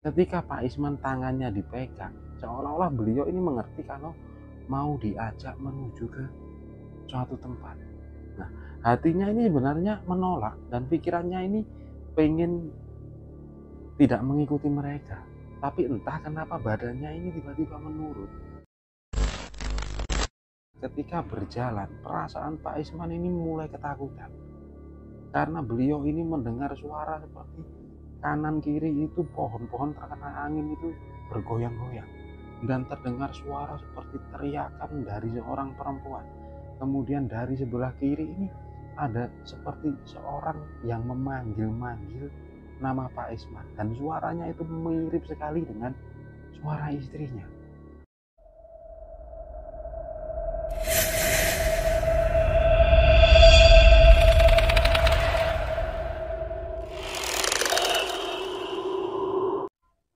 Ketika Pak Isman tangannya dipegang, seolah-olah beliau ini mengerti kalau mau diajak menuju ke suatu tempat. Nah, hatinya ini sebenarnya menolak dan pikirannya ini pengen tidak mengikuti mereka. Tapi entah kenapa badannya ini tiba-tiba menurun. Ketika berjalan, perasaan Pak Isman ini mulai ketakutan. Karena beliau ini mendengar suara seperti kanan kiri itu pohon-pohon terkena angin itu bergoyang-goyang. Dan terdengar suara seperti teriakan dari seorang perempuan. Kemudian dari sebelah kiri ini ada seperti seorang yang memanggil-manggil nama Pak Isman. Dan suaranya itu mirip sekali dengan suara istrinya.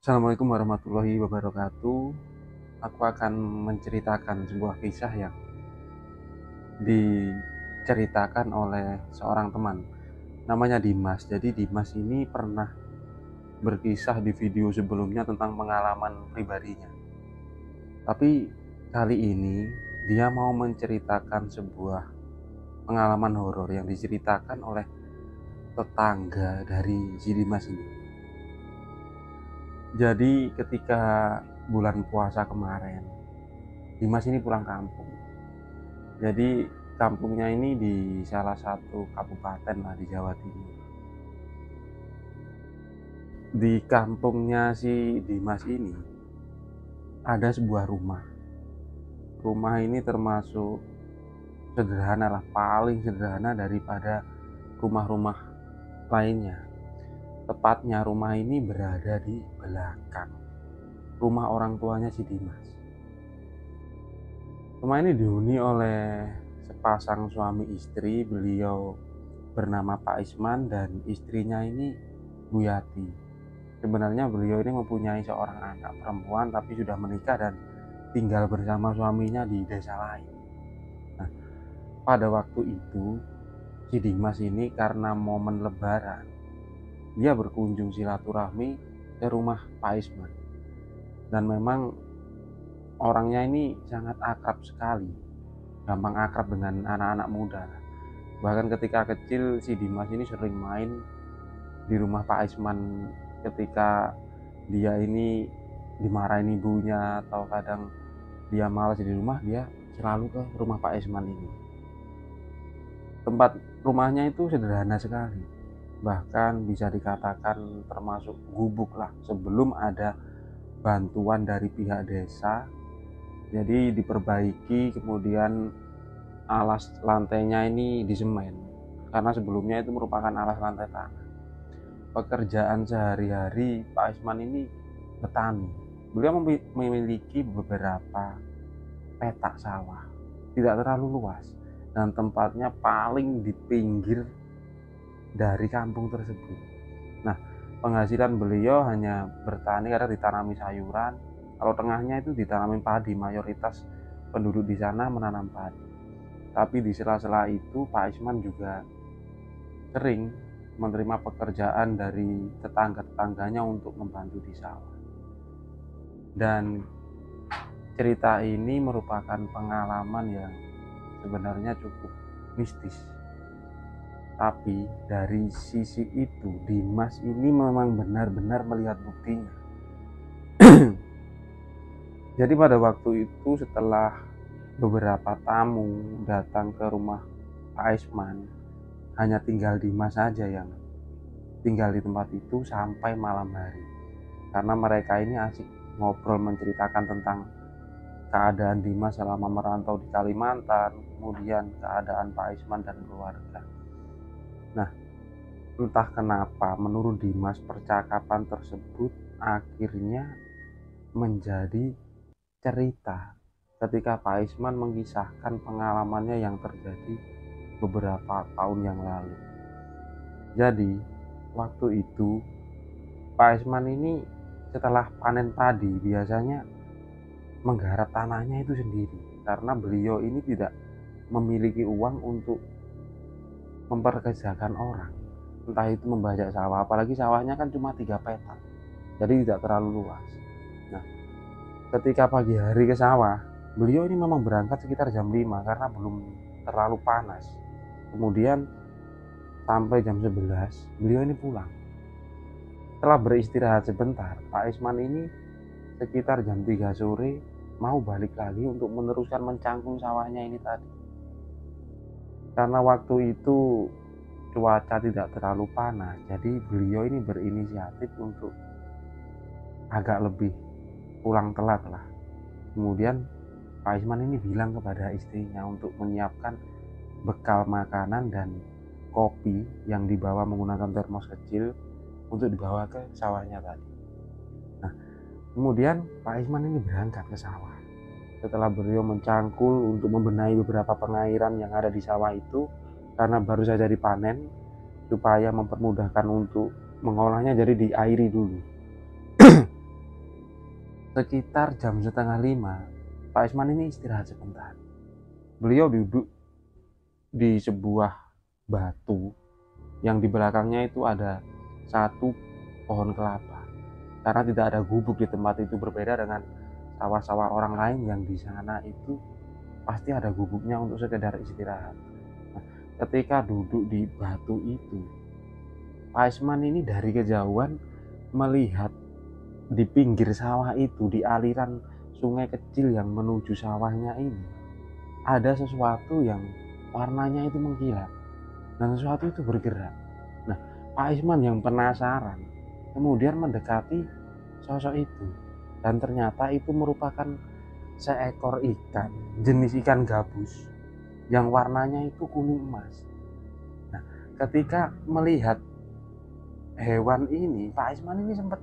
Assalamualaikum warahmatullahi wabarakatuh. Aku akan menceritakan sebuah kisah yang diceritakan oleh seorang teman. Namanya Dimas. Jadi Dimas ini pernah berkisah di video sebelumnya tentang pengalaman pribadinya. Tapi kali ini dia mau menceritakan sebuah pengalaman horor yang diceritakan oleh tetangga dari si Dimas ini. Jadi ketika bulan puasa kemarin, Dimas ini pulang kampung. Jadi kampungnya ini di salah satu kabupaten lah di Jawa Timur. Di kampungnya si Dimas ini ada sebuah rumah. Rumah ini termasuk sederhana lah, paling sederhana daripada rumah-rumah lainnya. Tepatnya rumah ini berada di belakang rumah orang tuanya si Dimas. Rumah ini dihuni oleh sepasang suami istri. Beliau bernama Pak Isman dan istrinya ini Bu Yati. Sebenarnya beliau ini mempunyai seorang anak perempuan tapi sudah menikah dan tinggal bersama suaminya di desa lain. Nah, pada waktu itu si Dimas ini karena momen lebaran, dia berkunjung silaturahmi ke rumah Pak Isman. Dan memang orangnya ini sangat akrab sekali, gampang akrab dengan anak-anak muda. Bahkan ketika kecil si Dimas ini sering main di rumah Pak Isman. Ketika dia ini dimarahin ibunya atau kadang dia malas di rumah, dia selalu ke rumah Pak Isman ini. Tempat rumahnya itu sederhana sekali, bahkan bisa dikatakan termasuk gubuk lah sebelum ada bantuan dari pihak desa. Jadi diperbaiki, kemudian alas lantainya ini disemen karena sebelumnya itu merupakan alas lantai tanah. Pekerjaan sehari-hari Pak Isman ini petani. Beliau memiliki beberapa petak sawah, tidak terlalu luas dan tempatnya paling di pinggir dari kampung tersebut. Nah, penghasilan beliau hanya bertani karena ditanami sayuran. Kalau tengahnya itu ditanami padi, mayoritas penduduk di sana menanam padi. Tapi di sela-sela itu Pak Isman juga sering menerima pekerjaan dari tetangga-tetangganya untuk membantu di sawah. Dan cerita ini merupakan pengalaman yang sebenarnya cukup mistis. Tapi dari sisi itu Dimas ini memang benar-benar melihat buktinya. Jadi pada waktu itu setelah beberapa tamu datang ke rumah Pak Isman, hanya tinggal Dimas saja yang tinggal di tempat itu sampai malam hari. Karena mereka ini asik ngobrol menceritakan tentang keadaan Dimas selama merantau di Kalimantan, kemudian keadaan Pak Isman dan keluarga. Nah, entah kenapa menurut Dimas percakapan tersebut akhirnya menjadi cerita ketika Pak Isman mengisahkan pengalamannya yang terjadi beberapa tahun yang lalu. Jadi waktu itu Pak Isman ini setelah panen padi biasanya menggarap tanahnya itu sendiri karena beliau ini tidak memiliki uang untuk memperkerjakan orang, entah itu membajak sawah, apalagi sawahnya kan cuma 3 petak. jadi tidak terlalu luas. Nah, ketika pagi hari ke sawah, beliau ini memang berangkat sekitar jam 5 karena belum terlalu panas. Kemudian sampai jam 11 beliau ini pulang. Setelah beristirahat sebentar, Pak Isman ini sekitar jam 3 sore mau balik lagi untuk meneruskan mencangkul sawahnya ini tadi. Karena waktu itu cuaca tidak terlalu panas, jadi beliau ini berinisiatif untuk agak lebih pulang telat lah. Kemudian Pak Isman ini bilang kepada istrinya untuk menyiapkan bekal makanan dan kopi yang dibawa menggunakan termos kecil untuk dibawa ke sawahnya tadi. Nah, kemudian Pak Isman ini berangkat ke sawah. Setelah beliau mencangkul untuk membenahi beberapa pengairan yang ada di sawah itu, karena baru saja dipanen, supaya mempermudahkan untuk mengolahnya, jadi diairi dulu. Sekitar jam setengah 5, Pak Isman ini istirahat sebentar. Beliau duduk di sebuah batu yang di belakangnya itu ada satu pohon kelapa. Karena tidak ada gubuk di tempat itu, berbeda dengan sawah-sawah orang lain yang di sana itu pasti ada gubuknya untuk sekedar istirahat. Nah, ketika duduk di batu itu, Pak Isman ini dari kejauhan melihat di pinggir sawah itu, di aliran sungai kecil yang menuju sawahnya ini, ada sesuatu yang warnanya itu mengkilat dan sesuatu itu bergerak. Nah, Pak Isman yang penasaran kemudian mendekati sosok itu, dan ternyata itu merupakan seekor ikan, jenis ikan gabus yang warnanya itu kuning emas. Nah, ketika melihat hewan ini, Pak Isman ini sempat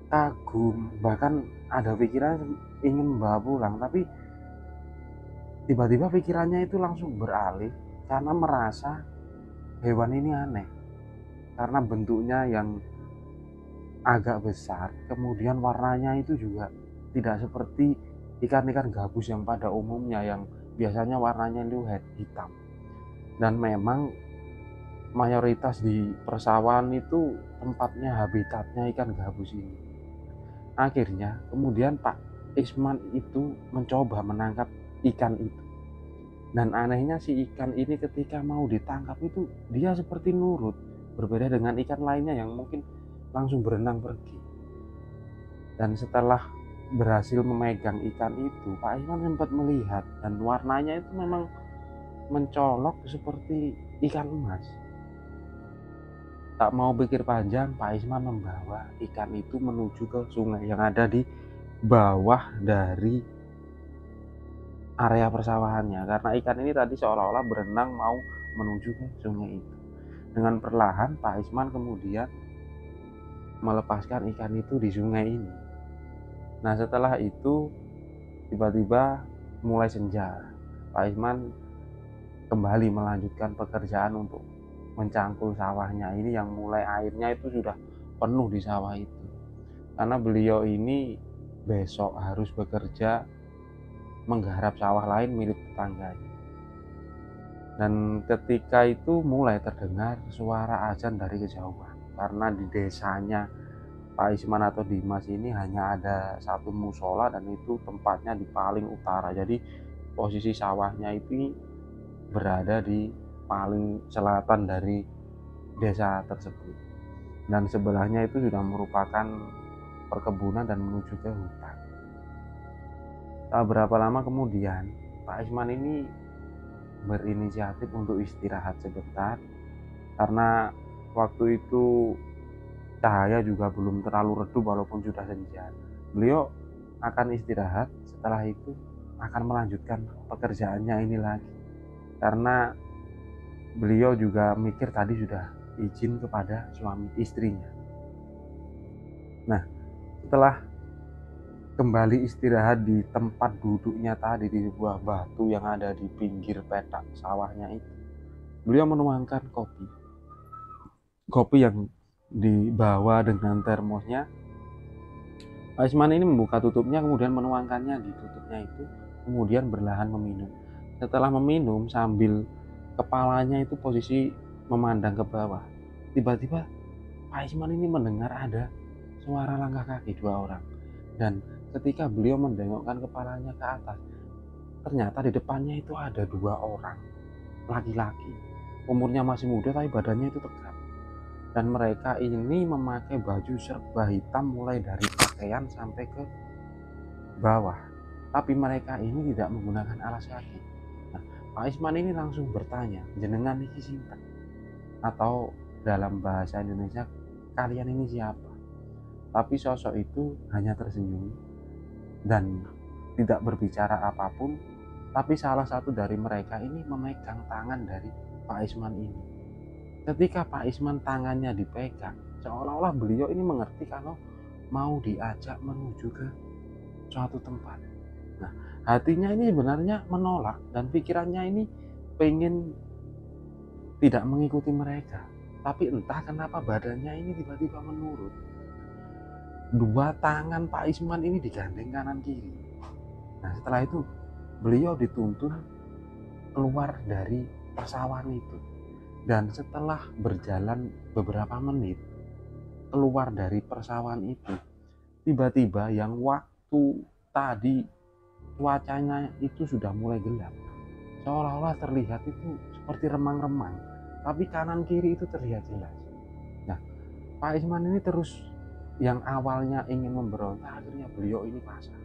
kagum, bahkan ada pikiran ingin membawa pulang, tapi tiba-tiba pikirannya itu langsung beralih karena merasa hewan ini aneh karena bentuknya yang agak besar, kemudian warnanya itu juga tidak seperti ikan-ikan gabus yang pada umumnya, yang biasanya warnanya itu hitam. Dan memang mayoritas di persawahan itu tempatnya, habitatnya ikan gabus ini. Akhirnya kemudian Pak Isman itu mencoba menangkap ikan itu. Dan anehnya si ikan ini ketika mau ditangkap itu dia seperti nurut, berbeda dengan ikan lainnya yang mungkin langsung berenang pergi. Dan setelah berhasil memegang ikan itu, Pak Isman sempat melihat dan warnanya itu memang mencolok seperti ikan emas. Tak mau pikir panjang, Pak Isman membawa ikan itu menuju ke sungai yang ada di bawah dari area persawahannya, karena ikan ini tadi seolah-olah berenang mau menuju ke sungai itu. Dengan perlahan Pak Isman kemudian melepaskan ikan itu di sungai ini. Nah, setelah itu tiba-tiba mulai senja. Pak Isman kembali melanjutkan pekerjaan untuk mencangkul sawahnya ini yang mulai airnya itu sudah penuh di sawah itu. Karena beliau ini besok harus bekerja menggarap sawah lain milik tetangganya. Dan ketika itu mulai terdengar suara azan dari kejauhan. Karena di desanya Pak Isman atau Dimas ini hanya ada satu musola dan itu tempatnya di paling utara. Jadi posisi sawahnya itu berada di paling selatan dari desa tersebut. Dan sebelahnya itu sudah merupakan perkebunan dan menuju ke hutan. Tak berapa lama kemudian Pak Isman ini berinisiatif untuk istirahat sebentar karena waktu itu cahaya juga belum terlalu redup walaupun sudah senja. Beliau akan istirahat, setelah itu akan melanjutkan pekerjaannya ini lagi. Karena beliau juga mikir tadi sudah izin kepada suami istrinya. Nah, setelah kembali istirahat di tempat duduknya tadi di sebuah batu yang ada di pinggir petak sawahnya itu, beliau menuangkan kopi yang dibawa dengan termosnya. Pak Isman ini membuka tutupnya, kemudian menuangkannya di tutupnya itu, kemudian berlahan meminum. Setelah meminum sambil kepalanya itu posisi memandang ke bawah, tiba-tiba Pak Isman ini mendengar ada suara langkah kaki 2 orang. Dan ketika beliau mendengokkan kepalanya ke atas, ternyata di depannya itu ada 2 orang laki-laki. Umurnya masih muda tapi badannya itu tegap. Dan mereka ini memakai baju serba hitam mulai dari pakaian sampai ke bawah. Tapi mereka ini tidak menggunakan alas kaki. Nah, Pak Isman ini langsung bertanya, jenengan iki sinten? Atau dalam bahasa Indonesia, kalian ini siapa? Tapi sosok itu hanya tersenyum dan tidak berbicara apapun. Tapi salah satu dari mereka ini memegang tangan dari Pak Isman ini. Ketika Pak Isman tangannya dipegang, seolah-olah beliau ini mengerti kalau mau diajak menuju ke suatu tempat. Nah, hatinya ini sebenarnya menolak dan pikirannya ini pengen tidak mengikuti mereka. Tapi entah kenapa badannya ini tiba-tiba menurun. 2 tangan Pak Isman ini digandeng kanan kiri. Nah, setelah itu beliau dituntun keluar dari persawahan itu. Dan setelah berjalan beberapa menit keluar dari persawahan itu, tiba-tiba yang waktu tadi cuacanya itu sudah mulai gelap, seolah-olah terlihat itu seperti remang-remang, tapi kanan kiri itu terlihat jelas. Nah, Pak Isman ini terus, yang awalnya ingin memberontak, akhirnya beliau ini pasrah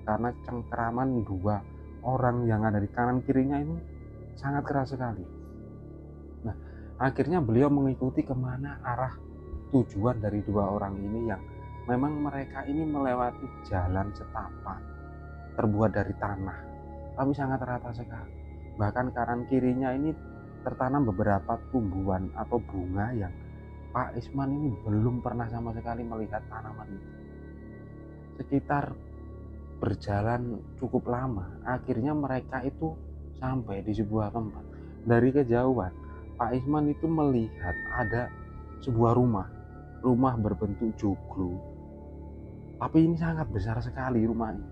karena cengkeraman 2 orang yang ada di kanan kirinya ini sangat keras sekali. Nah, akhirnya beliau mengikuti kemana arah tujuan dari 2 orang ini, yang memang mereka ini melewati jalan setapak terbuat dari tanah tapi sangat rata sekali. Bahkan kanan kirinya ini tertanam beberapa tumbuhan atau bunga yang Pak Isman ini belum pernah sama sekali melihat tanaman itu. Sekitar berjalan cukup lama, akhirnya mereka itu sampai di sebuah tempat. Dari kejauhan Pak Isman itu melihat ada sebuah rumah berbentuk joglo, tapi ini sangat besar sekali rumah ini.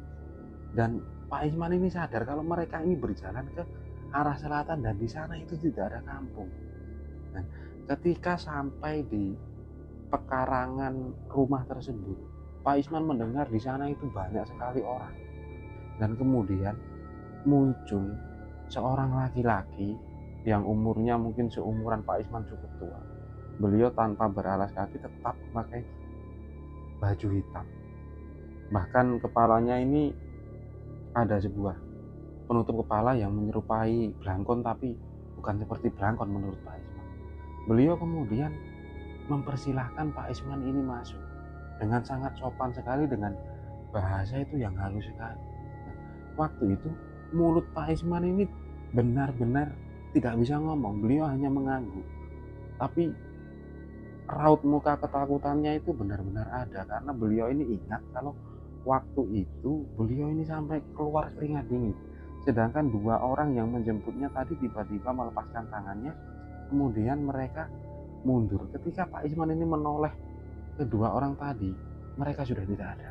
Dan Pak Isman ini sadar kalau mereka ini berjalan ke arah selatan dan di sana itu tidak ada kampung. Dan ketika sampai di pekarangan rumah tersebut, Pak Isman mendengar di sana itu banyak sekali orang. Dan kemudian muncul seorang laki-laki yang umurnya mungkin seumuran Pak Isman, cukup tua. Beliau tanpa beralas kaki tetap memakai baju hitam. Bahkan kepalanya ini ada sebuah penutup kepala yang menyerupai belangkon, tapi bukan seperti belangkon menurut Pak Isman. Beliau kemudian mempersilahkan Pak Isman ini masuk dengan sangat sopan sekali, dengan bahasa itu yang halus sekali. Nah, waktu itu mulut Pak Isman ini benar-benar tidak bisa ngomong, beliau hanya mengangguk. Tapi raut muka ketakutannya itu benar-benar ada, karena beliau ini ingat kalau waktu itu beliau ini sampai keluar keringat dingin. Sedangkan 2 orang yang menjemputnya tadi tiba-tiba melepaskan tangannya, kemudian mereka mundur. Ketika Pak Isman ini menoleh ke 2 orang tadi, mereka sudah tidak ada.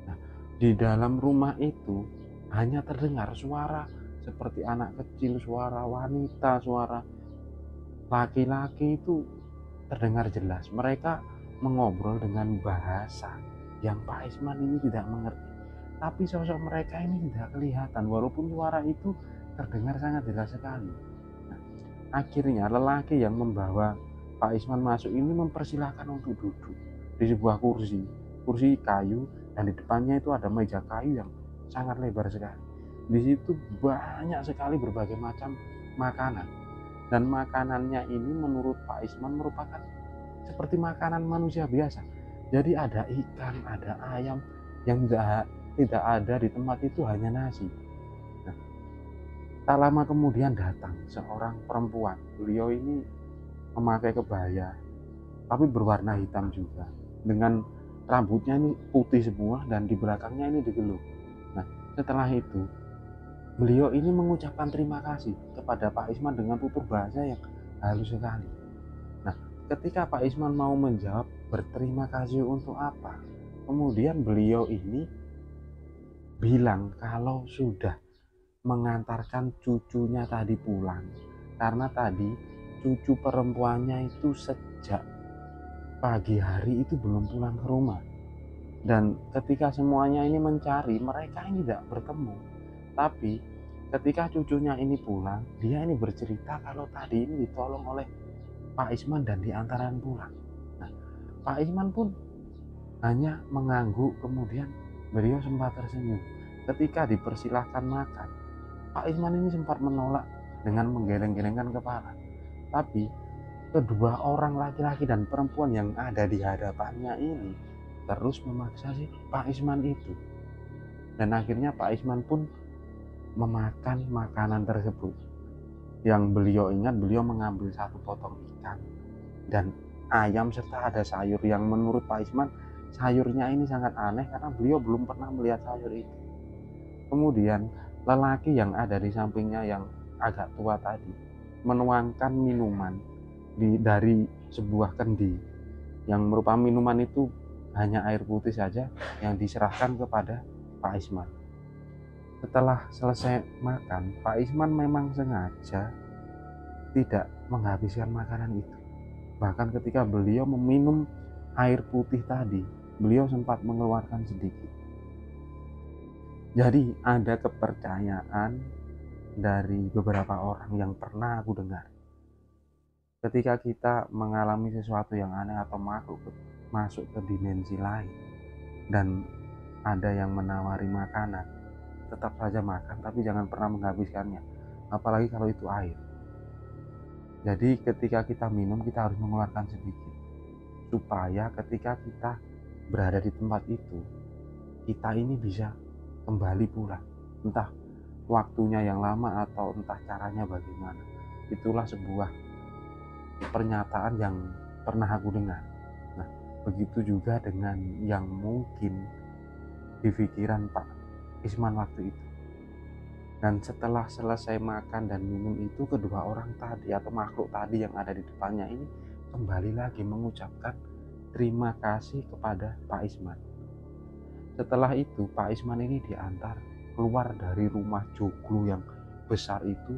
Nah, di dalam rumah itu hanya terdengar suara seperti anak kecil, suara wanita, suara laki-laki itu terdengar jelas. Mereka mengobrol dengan bahasa yang Pak Isman ini tidak mengerti. Tapi sosok mereka ini tidak kelihatan, walaupun suara itu terdengar sangat jelas sekali. Nah, akhirnya lelaki yang membawa Pak Isman masuk ini mempersilahkan untuk duduk di sebuah kursi kayu, dan di depannya itu ada meja kayu yang sangat lebar sekali. Di situ banyak sekali berbagai macam makanan, dan makanannya ini menurut Pak Isman merupakan seperti makanan manusia biasa. Jadi ada ikan, ada ayam, yang tidak ada di tempat itu hanya nasi. Nah, tak lama kemudian datang seorang perempuan. Beliau ini memakai kebaya tapi berwarna hitam juga, dengan rambutnya ini putih semua dan di belakangnya ini digeluk. Nah, setelah itu beliau ini mengucapkan terima kasih kepada Pak Isman dengan tutur bahasa yang halus sekali. Nah, ketika Pak Isman mau menjawab berterima kasih untuk apa, kemudian beliau ini bilang kalau sudah mengantarkan cucunya tadi pulang, karena tadi cucu perempuannya itu sejak pagi hari itu belum pulang ke rumah. Dan ketika semuanya ini mencari, mereka ini tidak bertemu. Tapi ketika cucunya ini pulang, dia ini bercerita kalau tadi ini ditolong oleh Pak Isman dan diantaran pulang. Nah, Pak Isman pun hanya mengangguk, kemudian beliau sempat tersenyum. Ketika dipersilahkan makan, Pak Isman ini sempat menolak dengan menggeleng-gelengkan kepala. Tapi kedua orang laki-laki dan perempuan yang ada di hadapannya ini terus memaksa si Pak Isman itu. Dan akhirnya Pak Isman pun memakan makanan tersebut. Yang beliau ingat, beliau mengambil satu potong ikan dan ayam serta ada sayur yang menurut Pak Isman sayurnya ini sangat aneh karena beliau belum pernah melihat sayur itu. Kemudian lelaki yang ada di sampingnya yang agak tua tadi menuangkan minuman dari sebuah kendi yang merupakan minuman itu hanya air putih saja yang diserahkan kepada Pak Isman. Setelah selesai makan, Pak Isman memang sengaja tidak menghabiskan makanan itu. Bahkan ketika beliau meminum air putih tadi, beliau sempat mengeluarkan sedikit. Jadi ada kepercayaan dari beberapa orang yang pernah aku dengar. Ketika kita mengalami sesuatu yang aneh atau masuk ke dimensi lain dan ada yang menawari makanan, tetap saja makan tapi jangan pernah menghabiskannya, apalagi kalau itu air. Jadi ketika kita minum, kita harus mengeluarkan sedikit supaya ketika kita berada di tempat itu, kita ini bisa kembali pulang, entah waktunya yang lama atau entah caranya bagaimana. Itulah sebuah pernyataan yang pernah aku dengar. Nah, begitu juga dengan yang mungkin di pikiran Pak Isman waktu itu. Dan setelah selesai makan dan minum itu, kedua orang tadi atau makhluk tadi yang ada di depannya ini kembali lagi mengucapkan terima kasih kepada Pak Isman. Setelah itu Pak Isman ini diantar keluar dari rumah joglo yang besar itu.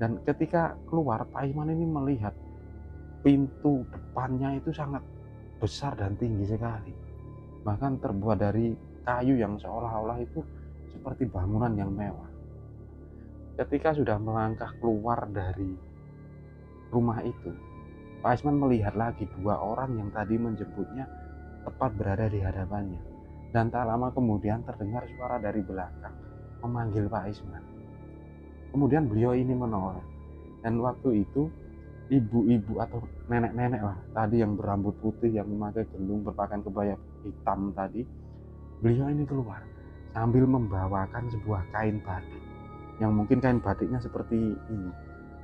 Dan ketika keluar, Pak Isman ini melihat pintu depannya itu sangat besar dan tinggi sekali. Bahkan terbuat dari kayu yang seolah-olah itu seperti bangunan yang mewah. Ketika sudah melangkah keluar dari rumah itu, Pak Isman melihat lagi dua orang yang tadi menjemputnya tepat berada di hadapannya. Dan tak lama kemudian terdengar suara dari belakang memanggil Pak Isman. Kemudian beliau ini menoleh. Dan waktu itu ibu-ibu atau nenek-nenek lah tadi yang berambut putih, yang memakai gelung, berpakaian kebaya hitam tadi, beliau ini keluar sambil membawakan sebuah kain batik, yang mungkin kain batiknya seperti ini,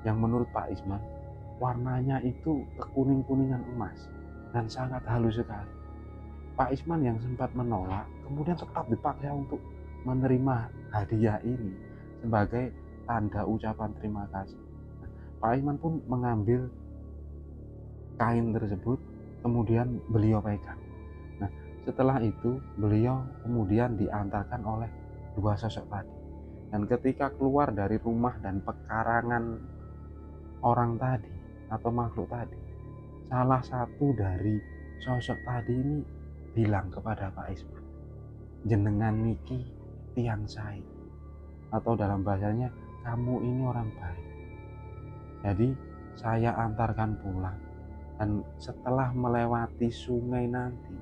yang menurut Pak Isman warnanya itu kekuning-kuningan emas dan sangat halus sekali. Pak Isman yang sempat menolak kemudian tetap dipaksa untuk menerima hadiah ini sebagai tanda ucapan terima kasih. Pak Isman pun mengambil kain tersebut, kemudian beliau pegang. Nah, setelah itu beliau kemudian diantarkan oleh dua sosok tadi. Dan ketika keluar dari rumah dan pekarangan orang tadi atau makhluk tadi, salah satu dari sosok tadi ini bilang kepada Pak Isman, jenengan niki tiang sae, atau dalam bahasanya kamu ini orang baik. Jadi saya antarkan pulang, dan setelah melewati sungai nanti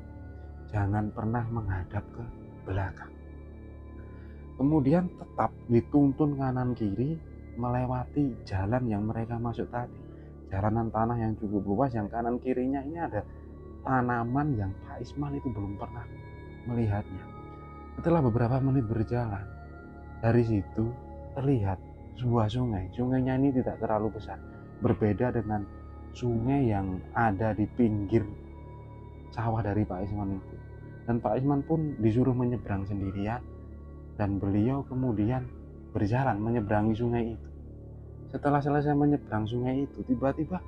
jangan pernah menghadap ke belakang. Kemudian tetap dituntun kanan kiri melewati jalan yang mereka masuk tadi, jalanan tanah yang cukup luas, yang kanan kirinya ini ada tanaman yang Pak Isman itu belum pernah melihatnya. Setelah beberapa menit berjalan, dari situ terlihat sebuah sungai. Sungainya ini tidak terlalu besar, berbeda dengan sungai yang ada di pinggir sawah dari Pak Isman itu. Dan Pak Isman pun disuruh menyeberang sendirian, dan beliau kemudian berjalan menyeberangi sungai itu. Setelah selesai menyeberang sungai itu, tiba-tiba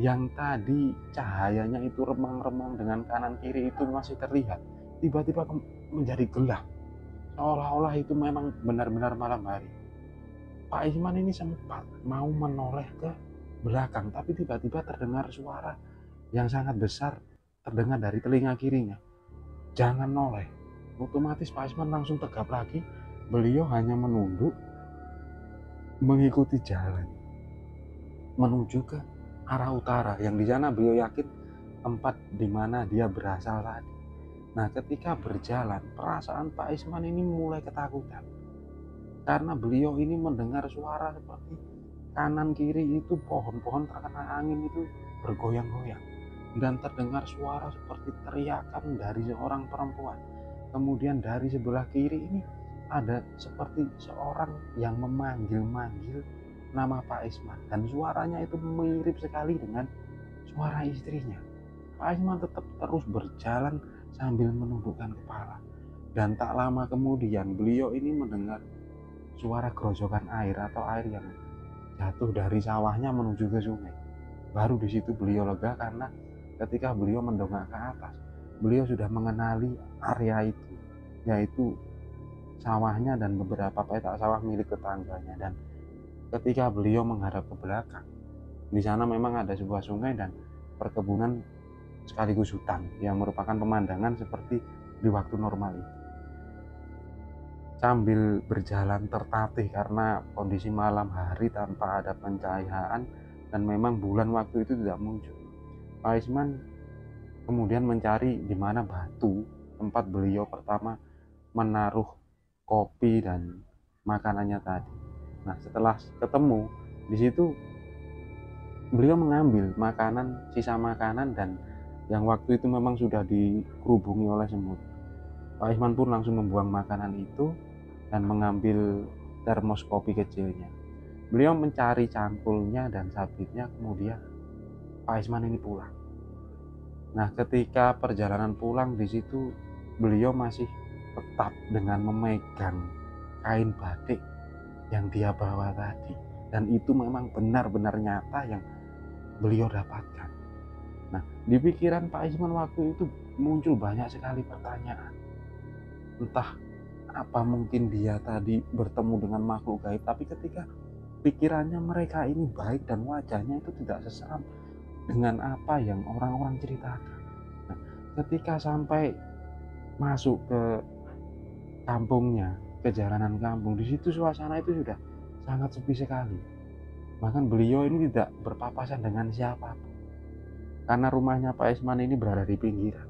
yang tadi cahayanya itu remang-remang dengan kanan kiri itu masih terlihat, tiba-tiba menjadi gelap, seolah-olah itu memang benar-benar malam hari. Pak Isman ini sempat mau menoleh ke belakang, tapi tiba-tiba terdengar suara yang sangat besar terdengar dari telinga kirinya. Jangan noleh. Otomatis Pak Isman langsung tegap lagi. Beliau hanya menunduk, mengikuti jalan menuju ke arah utara, yang di sana beliau yakin tempat di mana dia berasal tadi. Nah, ketika berjalan, perasaan Pak Isman ini mulai ketakutan karena beliau ini mendengar suara seperti kanan kiri itu pohon-pohon terkena angin itu bergoyang-goyang, dan terdengar suara seperti teriakan dari seorang perempuan. Kemudian dari sebelah kiri ini ada seperti seorang yang memanggil-manggil nama Pak Isman, dan suaranya itu mirip sekali dengan suara istrinya. Pak Isman tetap terus berjalan sambil menundukkan kepala, dan tak lama kemudian beliau ini mendengar suara gerojokan air atau air yang jatuh dari sawahnya menuju ke sungai. Baru di situ beliau lega karena ketika beliau mendongak ke atas, beliau sudah mengenali area itu, yaitu sawahnya dan beberapa petak sawah milik tetangganya. Dan ketika beliau menghadap ke belakang, di sana memang ada sebuah sungai dan perkebunan sekaligus hutan yang merupakan pemandangan seperti di waktu normal itu. Sambil berjalan tertatih karena kondisi malam hari tanpa ada pencahayaan dan memang bulan waktu itu tidak muncul, Pak Isman kemudian mencari di mana batu tempat beliau pertama menaruh kopi dan makanannya tadi. Nah, setelah ketemu di situ, beliau mengambil sisa makanan dan yang waktu itu memang sudah dikerubungi oleh semut. Pak Isman pun langsung membuang makanan itu dan mengambil termos kopi kecilnya. Beliau mencari cangkulnya dan sabitnya, kemudian Pak Isman ini pulang. Nah, ketika perjalanan pulang di situ, beliau masih tetap dengan memegang kain batik yang dia bawa tadi, dan itu memang benar-benar nyata yang beliau dapatkan. Nah, di pikiran Pak Isman waktu itu muncul banyak sekali pertanyaan. Entah apa mungkin dia tadi bertemu dengan makhluk gaib, tapi ketika pikirannya mereka ini baik dan wajahnya itu tidak seseram dengan apa yang orang-orang ceritakan. Nah, ketika sampai masuk ke kampungnya, ke jalanan kampung, di situ suasana itu sudah sangat sepi sekali. Bahkan beliau ini tidak berpapasan dengan siapapun karena rumahnya Pak Isman ini berada di pinggiran.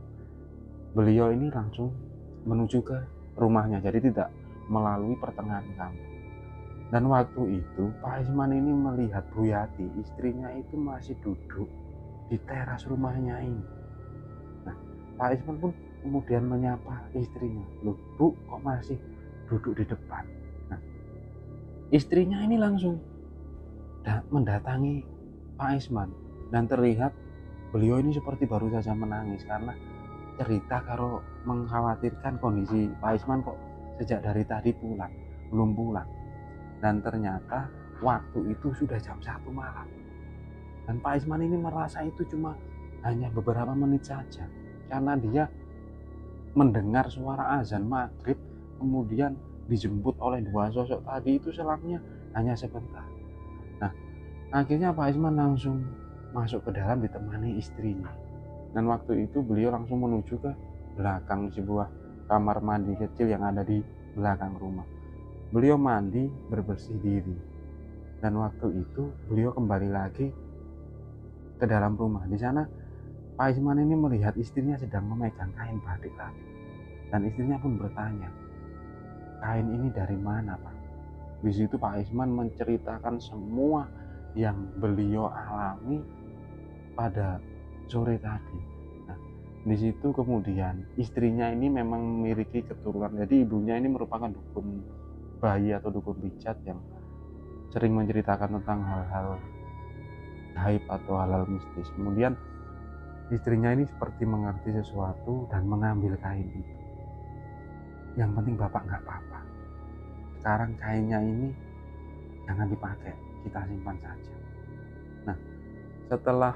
Beliau ini langsung menuju ke rumahnya, jadi tidak melalui pertengahan kampung. Dan waktu itu Pak Isman ini melihat Bu Yati, istrinya itu masih duduk di teras rumahnya ini. Nah, Pak Isman pun kemudian menyapa istrinya, "Loh Bu, kok masih duduk di depan?" Nah, istrinya ini langsung mendatangi Pak Isman, dan terlihat beliau ini seperti baru saja menangis karena cerita kalau mengkhawatirkan kondisi Pak Isman kok sejak dari tadi belum pulang. Dan ternyata waktu itu sudah jam 1 malam. Dan Pak Isman ini merasa itu cuma hanya beberapa menit saja, karena dia mendengar suara azan maghrib, kemudian dijemput oleh dua sosok tadi itu selangnya hanya sebentar. Nah, akhirnya Pak Isman langsung masuk ke dalam ditemani istrinya. Dan waktu itu beliau langsung menuju ke belakang sebuah kamar mandi kecil yang ada di belakang rumah. Beliau mandi, berbersih diri. Dan waktu itu beliau kembali lagi ke dalam rumah. Di sana Pak Isman ini melihat istrinya sedang memegang kain batik tadi. Dan istrinya pun bertanya, "Kain ini dari mana, Pak?" Di situ Pak Isman menceritakan semua yang beliau alami pada sore tadi. Nah, di situ kemudian istrinya ini memang memiliki keturunan. Jadi ibunya ini merupakan dukun bayi atau dukun pijat yang sering menceritakan tentang hal-hal gaib atau hal-hal mistis. Kemudian istrinya ini seperti mengerti sesuatu dan mengambil kain itu. "Yang penting Bapak nggak apa-apa. Sekarang kainnya ini jangan dipakai, kita simpan saja." Nah, setelah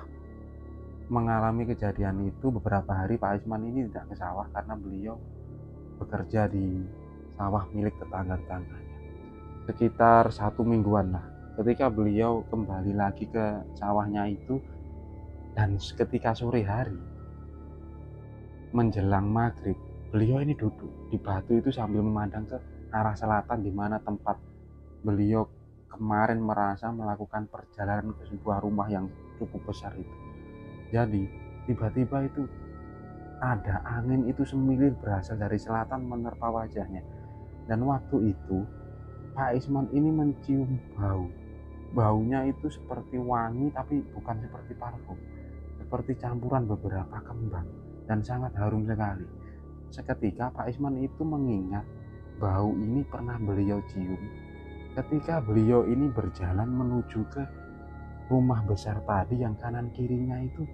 mengalami kejadian itu beberapa hari, Pak Isman ini tidak ke sawah karena beliau bekerja di sawah milik tetangga-tetangganya. Sekitar 1 mingguan lah. Ketika beliau kembali lagi ke sawahnya itu, Dan ketika sore hari menjelang maghrib, beliau ini duduk di batu itu sambil memandang ke arah selatan, di mana tempat beliau kemarin merasa melakukan perjalanan ke sebuah rumah yang cukup besar itu. Jadi tiba-tiba itu ada angin itu semilir berasal dari selatan menerpa wajahnya. Dan waktu itu Pak Isman ini mencium bau. Baunya itu seperti wangi tapi bukan seperti parfum, seperti campuran beberapa kembang dan sangat harum sekali. Seketika Pak Isman itu mengingat bau ini pernah beliau cium ketika beliau ini berjalan menuju ke rumah besar tadi yang kanan kirinya itu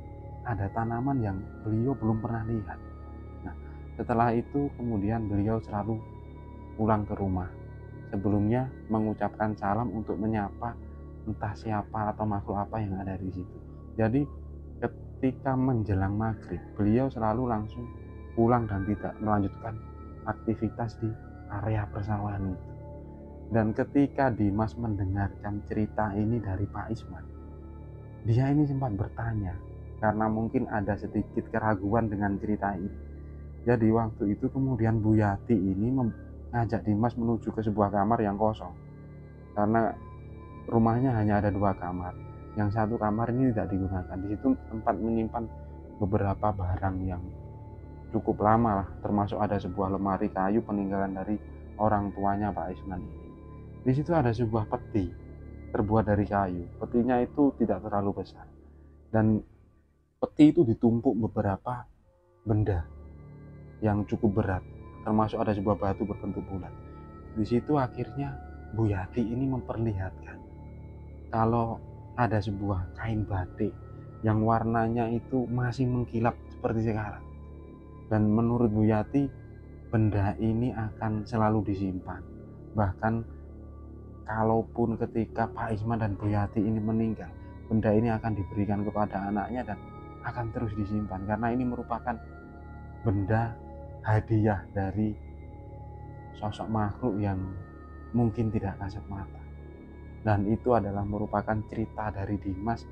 ada tanaman yang beliau belum pernah lihat. Nah, setelah itu kemudian beliau selalu pulang ke rumah. Sebelumnya mengucapkan salam untuk menyapa entah siapa atau makhluk apa yang ada di situ. Jadi ketika menjelang maghrib, beliau selalu langsung pulang dan tidak melanjutkan aktivitas di area persawahan itu. Dan ketika Dimas mendengarkan cerita ini dari Pak Isman, dia ini sempat bertanya karena mungkin ada sedikit keraguan dengan cerita ini. Jadi waktu itu kemudian Bu Yati ini mengajak Dimas menuju ke sebuah kamar yang kosong, karena rumahnya hanya ada 2 kamar. Yang satu kamar ini tidak digunakan. Di situ tempat menyimpan beberapa barang yang cukup lama lah, termasuk ada sebuah lemari kayu peninggalan dari orang tuanya Pak Isman ini. Di situ ada sebuah peti terbuat dari kayu. Petinya itu tidak terlalu besar dan peti itu ditumpuk beberapa benda yang cukup berat, termasuk ada sebuah batu berbentuk bulat. Di situ akhirnya Bu Yati ini memperlihatkan kalau ada sebuah kain batik yang warnanya itu masih mengkilap seperti sekarang. Dan menurut Bu Yati, benda ini akan selalu disimpan. Bahkan kalaupun ketika Pak Isman dan Bu Yati ini meninggal, benda ini akan diberikan kepada anaknya dan akan terus disimpan, karena ini merupakan benda hadiah dari sosok makhluk yang mungkin tidak kasat mata. Dan itu adalah merupakan cerita dari Dimas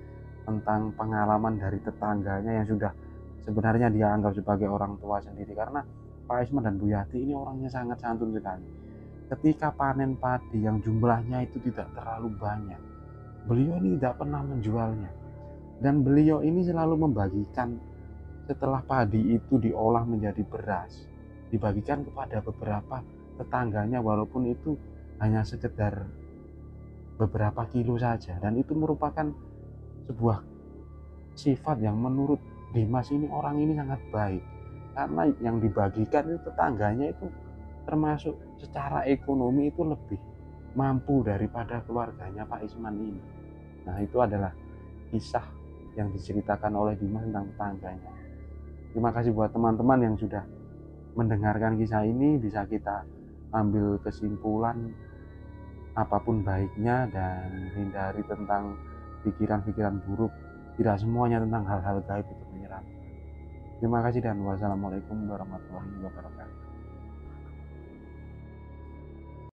tentang pengalaman dari tetangganya yang sudah sebenarnya dia anggap sebagai orang tua sendiri, karena Pak Isman dan Bu Yati ini orangnya sangat santun sekali. Ketika panen padi yang jumlahnya itu tidak terlalu banyak, beliau ini tidak pernah menjualnya, dan beliau ini selalu membagikan setelah padi itu diolah menjadi beras, dibagikan kepada beberapa tetangganya, walaupun itu hanya sekedar beberapa kilo saja. Dan itu merupakan sebuah sifat yang menurut Dimas ini, orang ini sangat baik, karena yang dibagikan itu tetangganya itu termasuk secara ekonomi itu lebih mampu daripada keluarganya Pak Isman ini. Nah, itu adalah kisah yang diceritakan oleh Dimas tentang tetangganya. Terima kasih buat teman-teman yang sudah mendengarkan kisah ini. Bisa kita ambil kesimpulan apapun baiknya dan hindari tentang pikiran-pikiran buruk. Tidak semuanya tentang hal-hal gaib itu menyeram. Terima kasih dan wassalamualaikum warahmatullahi wabarakatuh.